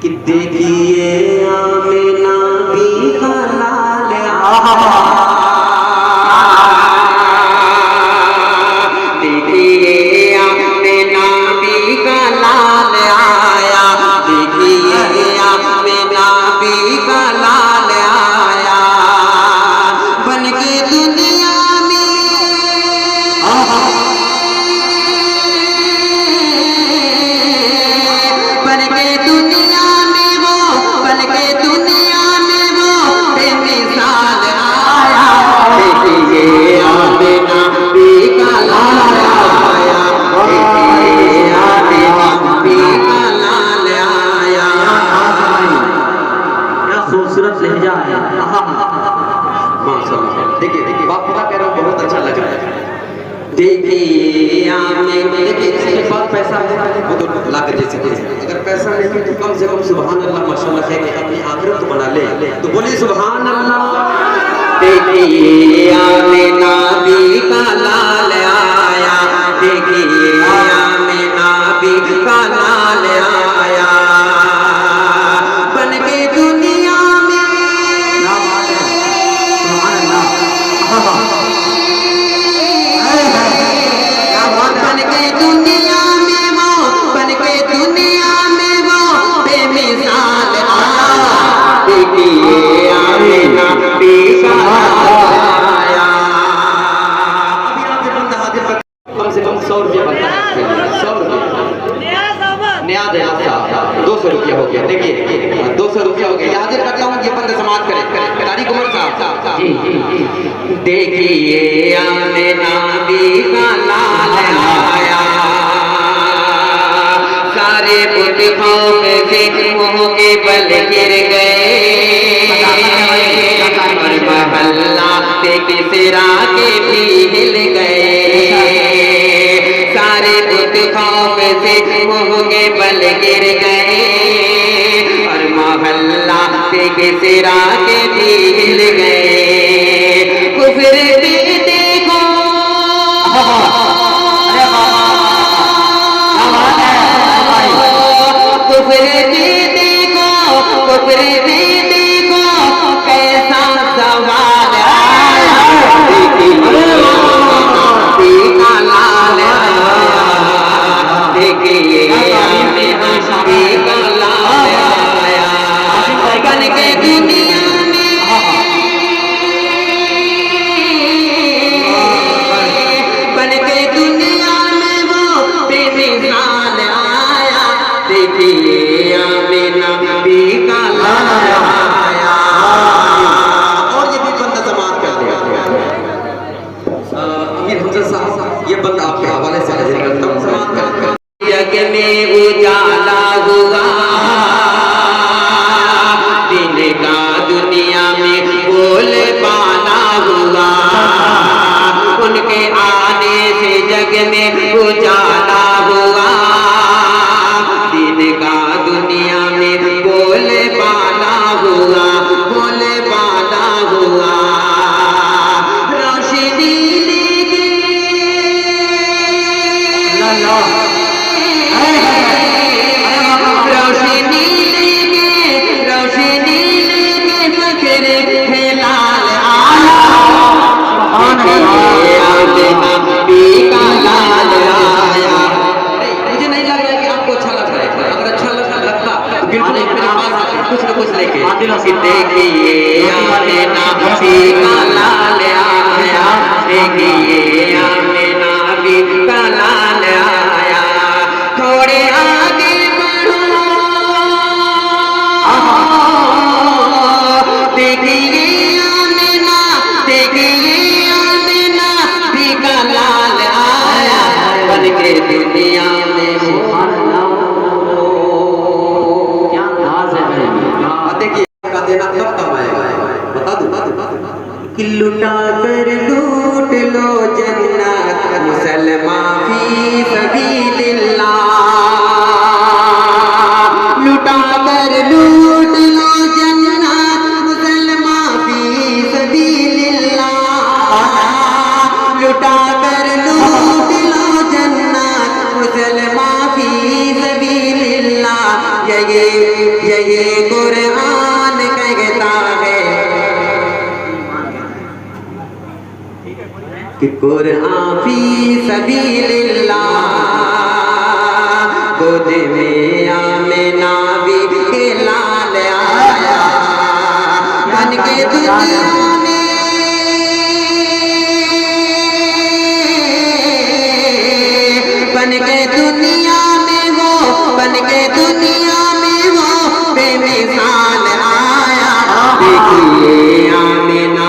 कि देखिए आमिना भी हलाल देखिए आमिना भी हलाल आया देखिए आमिना भी हलाल आया बन के दुनिया में बन के दुनिया में वो बन के दुनिया में वो बेमिसाल आया देखिए आमिना भी हलाल आया देखिए आमिना भी हलाल आया क्या खूबसूरत लहजा है माशाअल्लाह। देखिए देखिए बाप पिता कह रहा हूँ बहुत अच्छा लग रहा है। देखिए देखिए बहुत पैसा है वो तो लाख जैसे अगर पैसा नहीं है तो कम से कम सुभान अल्लाह माशाअल्लाह है कि अपनी आखिरत तो बना ले तो बोलिए सुभान अल्लाह। देखिए आमिना भी हलाल आया देखिए आमिना भी हलाल आया बन के दुनिया में सुभान अल्लाह बन के दुनिया में वो बन के दुनिया में वो बेमिसाल आया देखिए आमिना भी आया। अभी आपके बंदा हाजिर कम से कम 100 रुपया बनता है 100 रुपया नया दे 200 रुपया हो गया। देखिए 200 रुपया हो गया हाजिर करता हूँ ये बंदा समाज करे तारीख उमर साहब जी देखिए आमिना भी हलाल आया सारे बुत खौफ से मुंह के बल गिर गए और महल्ला से किसरा के भी हिल गए सारे बुत खौफ से मुंह के बल गिर गए और महल्ला से किसरा के भी हिल गए कुफर भी देखो कुफर भी देखो कुफर भी देखो कैसा सवाल आया देखिए हलाल आया देखिए आमिना भी हलाल आया बन के दुनिया में बन के दुनिया में वो बेमिसाल आया देखिए आमिना भी हलाल आया। और ये भी बंदा समाप्त कर दिया अमीर हमजा साहब ये बंदा आपके हवाले से हाजिर करता हूँ समाप्त कर जग में उजाला हुआ दिन का दुनिया में बोल पाना हुआ उनके आने से जग में उजाला हुआ दिन का दुनिया में बोल पाना हुआ बोल पाना हुआ रोशनी लेके रोशनी लेके फख्र हिलाल आया आमिना भी हलाल आया। मुझे नहीं लग रहा कि आपको अच्छा लग रहा है अगर अच्छा लगता तो बिल्कुल मेरे पास कुछ न कुछ लेके देखिए आमिना भी हलाल आया देखिए आमिना भी हलाल आया थोड़े आगे बढ़ो देखिए आमिना भी हलाल आया बन के दुनिया में क्या नाज है देखिए का देना कब कब आएगा बता दो कि लुटा कर लूट लो जन्नत मुसलमान फी सबीलिल्लाह लुटा कर लूट लो जन्नत मुसलमान फी सबीलिल्लाह लुटा कर लूट लो जन्नत मुसलमान फी सबीलिल्लाह यही कुरान कहता है कि कुरान फी सबीलिल्लाह गोद में आमिना के लाल आया बन के दुनिया में, बन के दुनिया में वो, बन के दुनिया में वो बेमिसाल आया। देखिए आमिना